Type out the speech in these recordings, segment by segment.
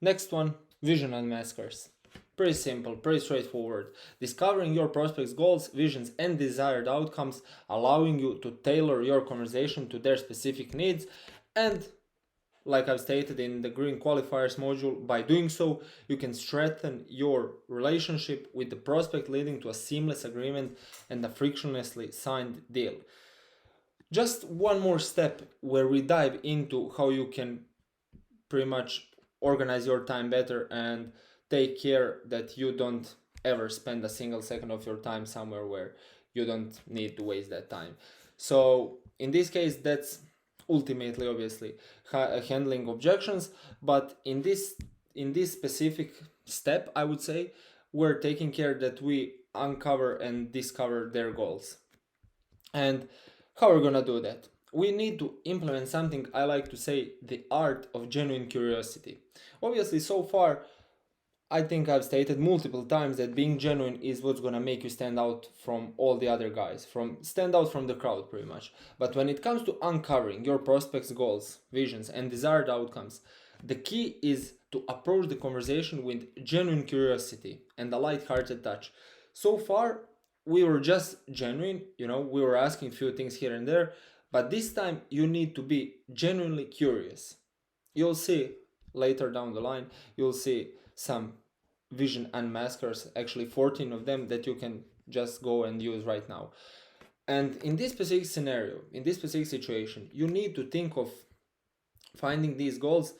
Next one, vision unmaskers. Pretty simple, pretty straightforward. Discovering your prospects' goals, visions, and desired outcomes, allowing you to tailor your conversation to their specific needs, and like I've stated in the green qualifiers module, by doing so, you can strengthen your relationship with the prospect, leading to a seamless agreement and a frictionlessly signed deal. Just one more step where we dive into how you can pretty much organize your time better and take care that you don't ever spend a single second of your time somewhere where you don't need to waste that time. So in this case, that's ultimately obviously handling objections, but in this specific step, I would say we're taking care that we uncover and discover their goals. And how are we gonna do that? We need to implement something I like to say the art of genuine curiosity. Obviously, so far, I think I've stated multiple times that being genuine is what's gonna make you stand out from all the other guys, from stand out from the crowd pretty much. But when it comes to uncovering your prospects' goals, visions, and desired outcomes, the key is to approach the conversation with genuine curiosity and a light-hearted touch. So far, we were just genuine, we were asking few things here and there, but this time you need to be genuinely curious. You'll see later down the line, you'll see some vision unmaskers, actually 14 of them that you can just go and use right now. And in this specific scenario, in this specific situation, you need to think of finding these goals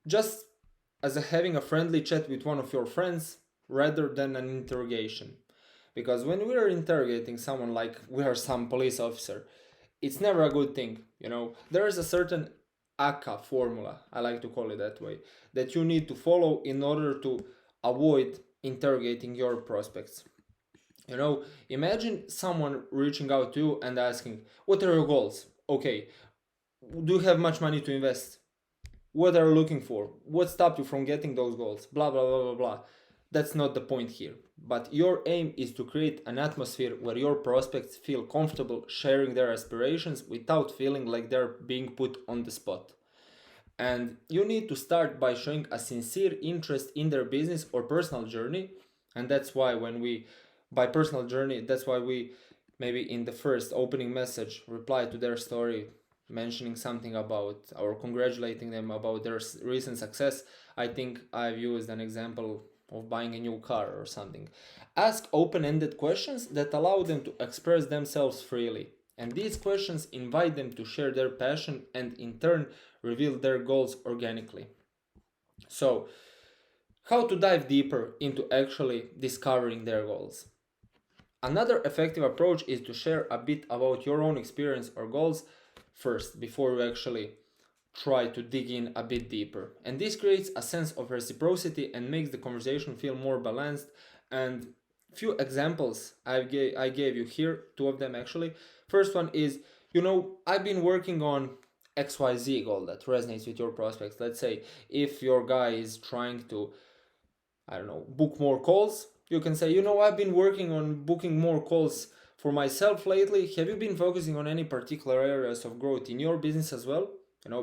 just as having a friendly chat with one of your friends rather than an interrogation. Because when we are interrogating someone like we are some police officer, it's never a good thing. There is a certain ACA formula, I like to call it that way, that you need to follow in order to avoid interrogating your prospects. Imagine someone reaching out to you and asking, what are your goals? Okay, do you have much money to invest? What are you looking for? What stopped you from getting those goals? Blah, blah, blah, blah, blah. That's not the point here. But your aim is to create an atmosphere where your prospects feel comfortable sharing their aspirations without feeling like they're being put on the spot. And you need to start by showing a sincere interest in their business or personal journey. And that's why by personal journey, that's why we maybe in the first opening message reply to their story mentioning something about or congratulating them about their recent success. I think I've used an example of buying a new car or something. Ask open-ended questions that allow them to express themselves freely. And these questions invite them to share their passion and in turn reveal their goals organically. So, how to dive deeper into actually discovering their goals? Another effective approach is to share a bit about your own experience or goals first before you actually try to dig in a bit deeper. And this creates a sense of reciprocity and makes the conversation feel more balanced. And few examples I gave you here, two of them actually. First one is, I've been working on XYZ goal that resonates with your prospects. Let's say if your guy is trying to, book more calls, you can say, I've been working on booking more calls for myself lately. Have you been focusing on any particular areas of growth in your business as well?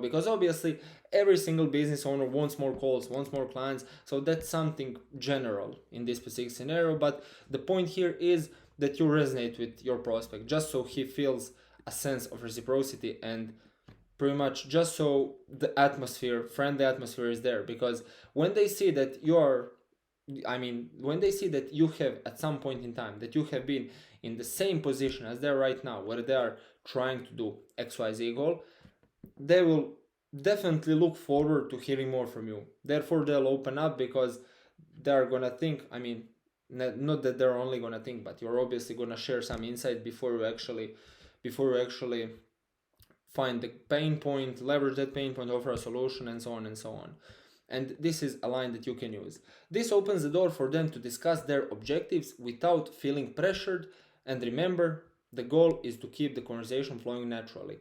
Because obviously every single business owner wants more calls, wants more clients. So that's something general in this specific scenario. But the point here is that you resonate with your prospect just so he feels a sense of reciprocity and pretty much just so the friendly atmosphere is there. Because when they see that when they see that you have at some point in time that you have been in the same position as they're right now, where they are trying to do XYZ goal, they will definitely look forward to hearing more from you. Therefore, they'll open up because they're gonna think, not that they're only gonna think, but you're obviously gonna share some insight before you actually find the pain point, leverage that pain point, offer a solution, and so on and so on. And this is a line that you can use. This opens the door for them to discuss their objectives without feeling pressured. And remember, the goal is to keep the conversation flowing naturally.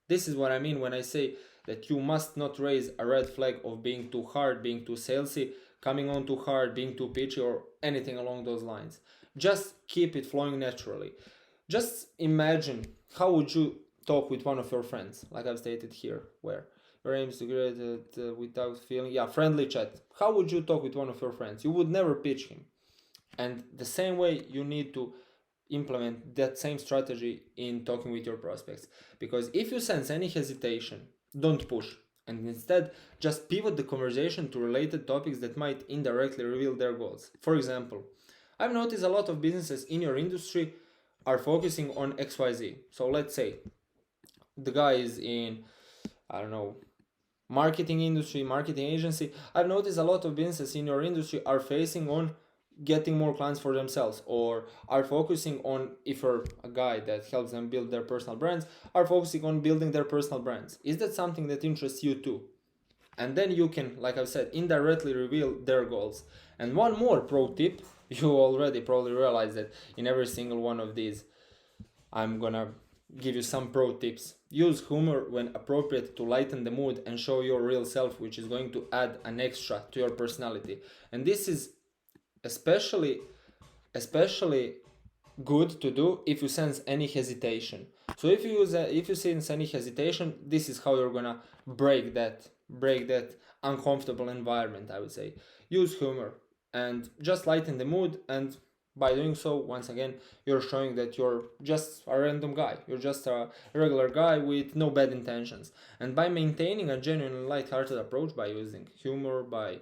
This is what I mean when I say that you must not raise a red flag of being too hard, being too salesy, coming on too hard, being too pitchy, or anything along those lines. Just keep it flowing naturally. Just imagine how would you talk with one of your friends, like I've stated here, where your aim is to create it without feeling. Yeah, friendly chat. How would you talk with one of your friends? You would never pitch him. And the same way you need to implement that same strategy in talking with your prospects. Because if you sense any hesitation, don't push. And instead, just pivot the conversation to related topics that might indirectly reveal their goals. For example, I've noticed a lot of businesses in your industry are focusing on XYZ. So let's say the guy is in, I don't know, marketing industry, marketing agency. I've noticed a lot of businesses in your industry are facing on getting more clients for themselves, or are focusing on, if you're a guy that helps them build their personal brands, are focusing on building their personal brands. Is that something that interests you too? And then you can, like I've said, indirectly reveal their goals. And one more pro tip, you already probably realize that in every single one of these I'm gonna give you some pro tips. Use humor when appropriate to lighten the mood and show your real self, which is going to add an extra to your personality. And this is especially good to do if you sense any hesitation. So if you sense any hesitation, this is how you're gonna break that uncomfortable environment, I would say. Use humor and just lighten the mood, and by doing so, once again, you're showing that you're just a random guy. You're just a regular guy with no bad intentions. And by maintaining a genuine light-hearted approach, by using humor, by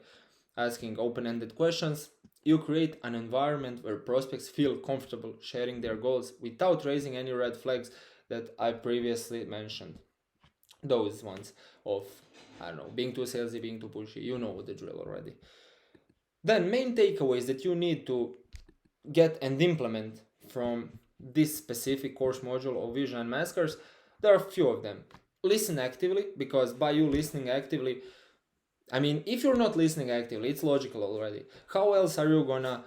asking open-ended questions, you create an environment where prospects feel comfortable sharing their goals without raising any red flags that I previously mentioned. Those ones of, I don't know, being too salesy, being too pushy, you know the drill already. Then, main takeaways that you need to get and implement from this specific course module of Vision Unmaskers, there are a few of them. Listen actively, because by you listening actively, I mean, if you're not listening actively, it's logical already. How else are you gonna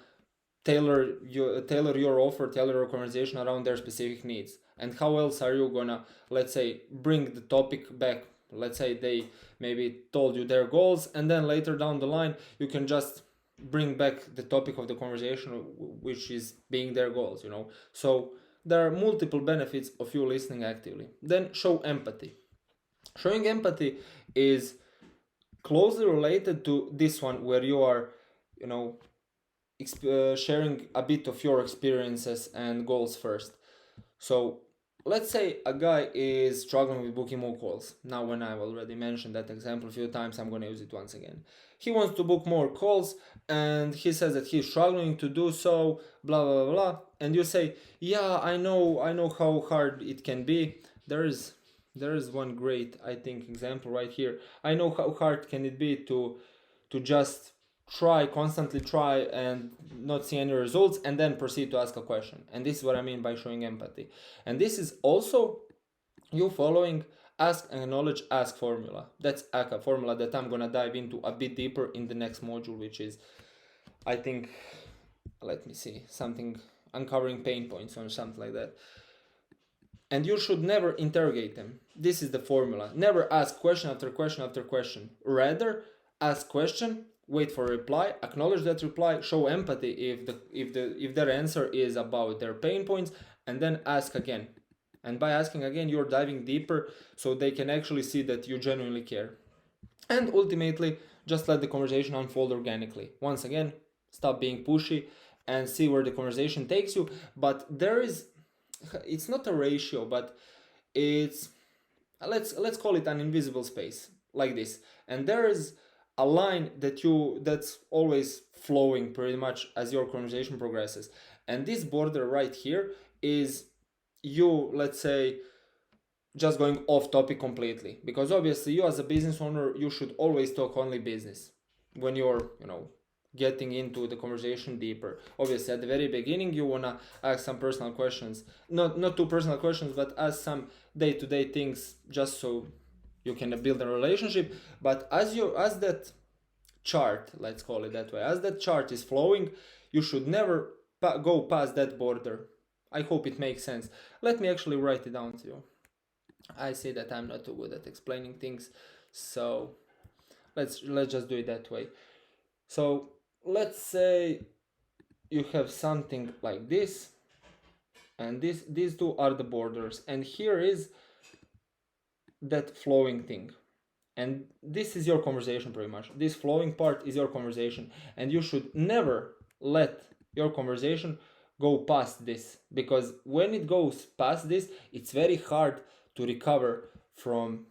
tailor your offer, tailor your conversation around their specific needs? And how else are you gonna, let's say, bring the topic back? Let's say they maybe told you their goals, and then later down the line, you can just bring back the topic of the conversation, which is being their goals, you know? So there are multiple benefits of you listening actively. Then show empathy. Showing empathy is closely related to this one, where you are, you know, sharing a bit of your experiences and goals first. So let's say a guy is struggling with booking more calls. Now, when I've already mentioned that example a few times, I'm going to use it once again. He wants to book more calls, and he says that he's struggling to do so, blah blah blah. And you say, yeah, I know how hard it can be. There is one great, I think, example right here. I know how hard can it be to just constantly try and not see any results, and then proceed to ask a question. And this is what I mean by showing empathy. And this is also you following ask, acknowledge, ask formula. That's a formula that I'm gonna dive into a bit deeper in the next module, which is, I think, let me see, something uncovering pain points or something like that. And you should never interrogate them. This is the formula. Never ask question after question after question. Rather, ask question, wait for a reply, acknowledge that reply, show empathy if their answer is about their pain points, and then ask again. And by asking again, you're diving deeper, so they can actually see that you genuinely care. And ultimately, just let the conversation unfold organically. Once again, stop being pushy and see where the conversation takes you. But it's not a ratio, but it's, let's call it an invisible space, like this. And there is a line that's always flowing pretty much as your conversation progresses. And this border right here is you, let's say, just going off topic completely, because obviously you as a business owner, you should always talk only business when you're, getting into the conversation deeper. Obviously at the very beginning you want to ask some personal questions, not too personal questions, but ask some day-to-day things, just so you can build a relationship. But as that chart, let's call it that way, as that chart is flowing, you should never go past that border. I hope it makes sense. Let me actually write it down to you. I see that I'm not too good at explaining things, so let's just do it that way. So let's say you have something like this, and these two are the borders, and here is that flowing thing. And this is your conversation pretty much. This flowing part is your conversation, and you should never let your conversation go past this, because when it goes past this, it's very hard to recover from,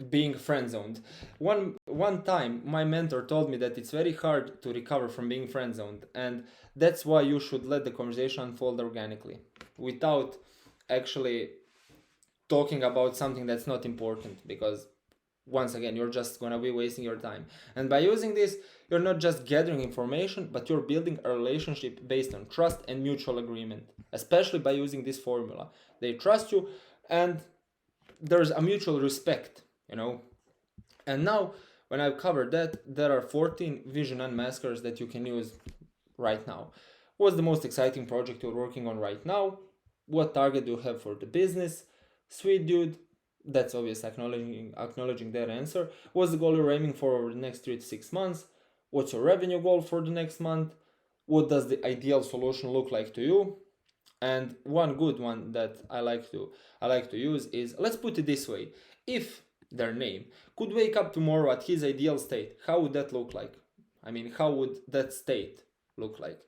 being friend zoned. One time my mentor told me that it's very hard to recover from being friend zoned, and that's why you should let the conversation unfold organically without actually talking about something that's not important, because once again you're just gonna be wasting your time. And by using this, you're not just gathering information, but you're building a relationship based on trust and mutual agreement, especially by using this formula. They trust you, and there's a mutual respect, and now, when I've covered that, there are 14 vision unmaskers that you can use right now. What's the most exciting project you're working on right now? What target do you have for the business? Sweet dude, that's obvious, acknowledging their answer. What's the goal you're aiming for over the next 3 to 6 months? What's your revenue goal for the next month? What does the ideal solution look like to you? And one good one that I like to use is, let's put it this way: if their name could wake up tomorrow at his ideal state, how would that look like? I mean, how would that state look like?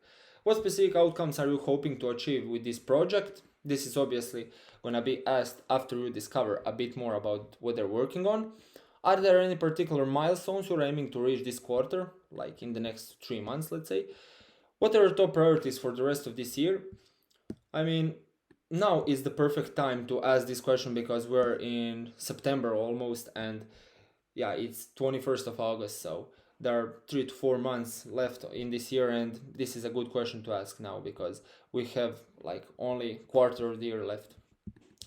What specific outcomes are you hoping to achieve with this project? This is obviously gonna be asked after you discover a bit more about what they're working on. Are there any particular milestones you're aiming to reach this quarter, like in the next 3 months, let's say? What are your top priorities for the rest of this year? I mean, now is the perfect time to ask this question, because we're in September almost, and yeah, it's 21st of August, so there are 3 to 4 months left in this year, and this is a good question to ask now, because we have like only quarter of the year left.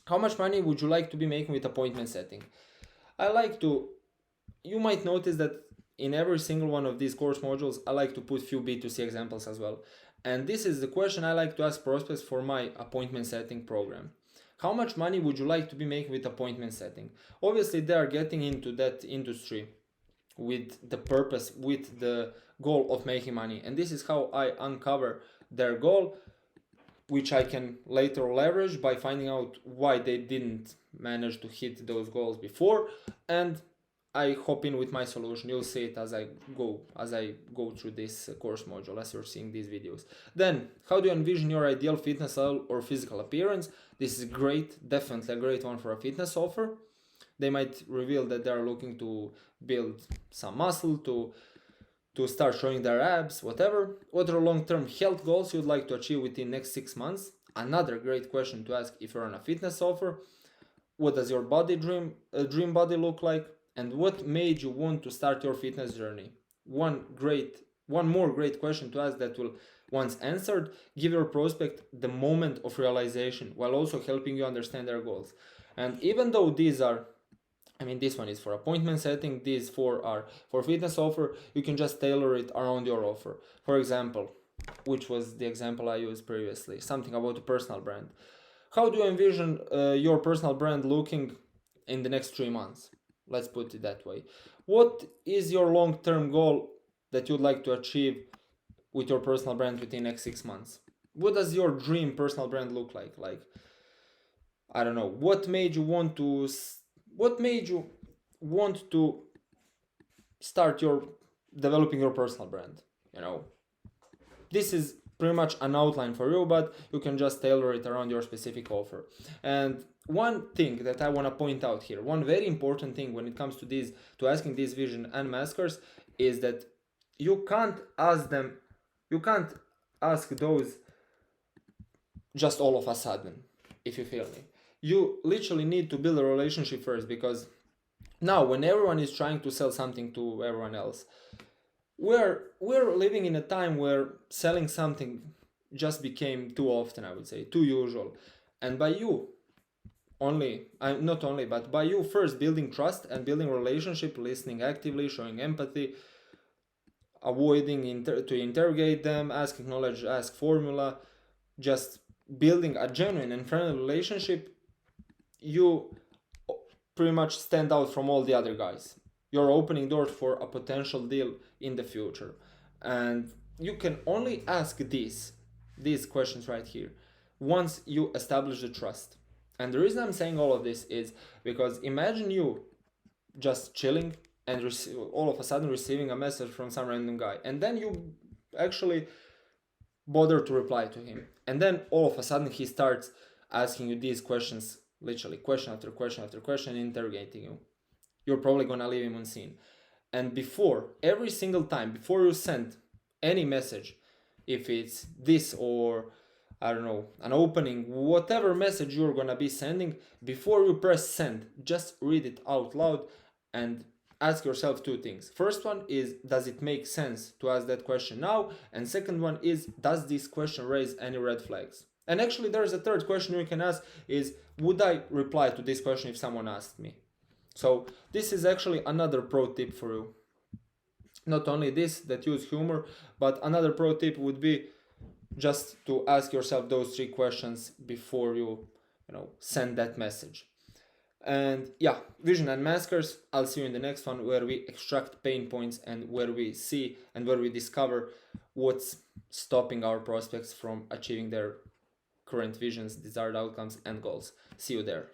How much money would you like to be making with appointment setting? I like to, you might notice that in every single one of these course modules, I like to put few B2C examples as well. And this is the question I like to ask prospects for my appointment setting program. How much money would you like to be making with appointment setting? Obviously, they are getting into that industry with the purpose, with the goal of making money. And this is how I uncover their goal, which I can later leverage by finding out why they didn't manage to hit those goals before, and I hop in with my solution. You'll see it as I go through this course module, as you're seeing these videos. Then, how do you envision your ideal fitness level or physical appearance? This is great, definitely a great one for a fitness offer. They might reveal that they're looking to build some muscle, to start showing their abs, whatever. What are long-term health goals you'd like to achieve within next 6 months? Another great question to ask if you're on a fitness offer. What does your dream body look like? And what made you want to start your fitness journey? One more great question to ask that will, once answered, give your prospect the moment of realization while also helping you understand their goals. And even though these are, this one is for appointment setting, these four are for fitness offer, you can just tailor it around your offer. For example, which was the example I used previously, something about a personal brand. How do you envision your personal brand looking in the next 3 months? Let's put it that way. What is your long-term goal that you'd like to achieve with your personal brand within the next 6 months? What does your dream personal brand look like? I don't know. What made you want to start developing your personal brand? This is pretty much an outline for you, but you can just tailor it around your specific offer. And one thing that I want to point out here, one very important thing when it comes to asking these vision unmaskers, is that you can't ask those just all of a sudden, if you feel me. You literally need to build a relationship first, because now when everyone is trying to sell something to everyone else, we're living in a time where selling something just became too often, I would say, too usual. And by you not only, but by you first building trust and building relationship, listening actively, showing empathy, avoiding to interrogate them, ask acknowledge, ask formula, just building a genuine and friendly relationship, you pretty much stand out from all the other guys. You're opening doors for a potential deal in the future. And you can only ask these questions right here once you establish the trust. And the reason I'm saying all of this is because imagine you just chilling and all of a sudden receiving a message from some random guy, and then you actually bother to reply to him, and then all of a sudden he starts asking you these questions, literally question after question after question, interrogating you. You're probably gonna leave him unseen. And before, every single time before you send any message, if it's this or I don't know, an opening, whatever message you're gonna be sending, before you press send, just read it out loud and ask yourself two things. First one is, does it make sense to ask that question now? And second one is, does this question raise any red flags? And actually, there's a third question you can ask is, would I reply to this question if someone asked me? So this is actually another pro tip for you. Not only this, that use humor, but another pro tip would be just to ask yourself those three questions before you send that message. And yeah, vision and maskers, I'll see you in the next one, where we extract pain points and where we see and where we discover what's stopping our prospects from achieving their current visions, desired outcomes, and goals. See you there.